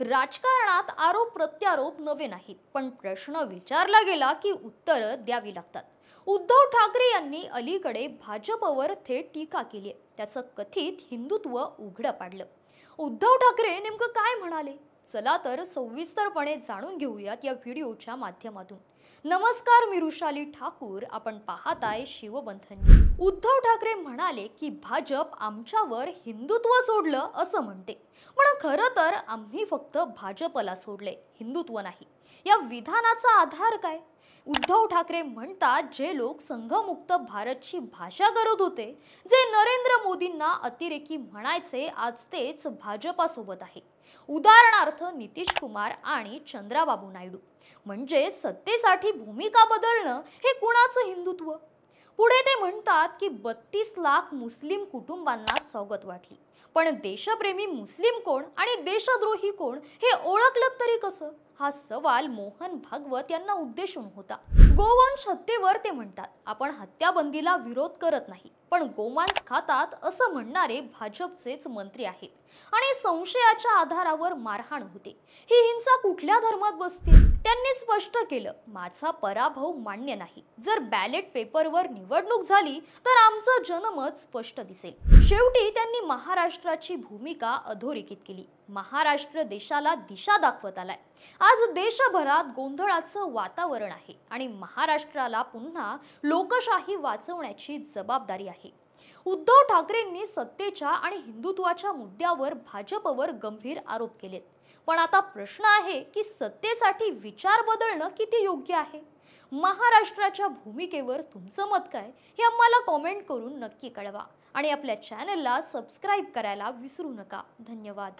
राजकारणात आरोप प्रत्यारोप नवे नाहीत, पण प्रश्न विचारला गेला की उत्तरं द्यावी लागतात. उद्धव ठाकरे यांनी अलीकडे भाजपवर थेट टीका केली आहे. त्याचं कथित हिंदुत्व उघड पाडलं. उद्धव ठाकरे नेमकं काय म्हणाले? चला तर सविस्तरपणे जाणून घेऊयात या व्हिडिओच्या माध्यमातून. नमस्कार, मी रुशाली ठाकूर. आपण पाहताय शिवबंधन न्यूज. उद्धव ठाकरे म्हणाले की भाजप आमच्यावर हिंदुत्व सोडलं असं म्हणते, पण खरं तर आम्ही फक्त भाजपला सोडले, हिंदुत्व नाही. या विधानाचा आधार काय? उद्धव ठाकरे म्हणतात, जे लोक संघमुक्त भारतची भाषा करत होते, जे नरेंद्र मोदींना अतिरेकी म्हणायचे, आज तेच भाजपासोबत आहे. उदाहरणार्थ नितीश कुमार आणि चंद्राबाबू नायडू. म्हणजे सत्तेसाठी भूमिका बदलणं हे कुणाचं हिंदुत्व? पुढे ते म्हणतात की 32 लाख मुस्लिम कुटुंबांना सौगत वाटली, पण देशप्रेमी मुस्लिम कोण आणि देशद्रोही कोण हे ओळखलं तरी कसं? हा सवाल मोहन भागवत यांना उद्देशून होता. गोवंश हत्येवर ते म्हणतात, आपण हत्याबंदीला विरोध करत नाही, पण गोमांस खातात असं म्हणणारे भाजपचेच मंत्री आहेत. आणि संशयाच्या आधारावर मारहाण होते. ही हिंसा कुठल्या धर्मात बसते? त्यांनी स्पष्ट केलं, माझा पराभव मान्य नाही. जर बॅलेट पेपरवर निवडणूक झाली तर आमचं जनमत स्पष्ट दिसेल. शेवटी त्यांनी महाराष्ट्राची भूमिका अधोरेखित केली. महाराष्ट्र देशाला दिशा दाखवत आलाय. आज देशभरात गोंधळाचं वातावरण आहे आणि महाराष्ट्राला पुन्हा लोकशाही वाचवण्याची जबाबदारी आहे. उद्धव ठाकरेंनी सत्तेच्या आणि हिंदुत्वाच्या मुद्द्यावर भाजपवर गंभीर आरोप केलेत. पण आता प्रश्न आहे की सत्तेसाठी विचार बदलणं किती योग्य आहे? महाराष्ट्राच्या भूमिकेवर तुमचं मत काय हे आम्हाला कमेंट करून नक्की कळवा आणि आपल्या चॅनलला सबस्क्राइब करायला विसरू नका. धन्यवाद.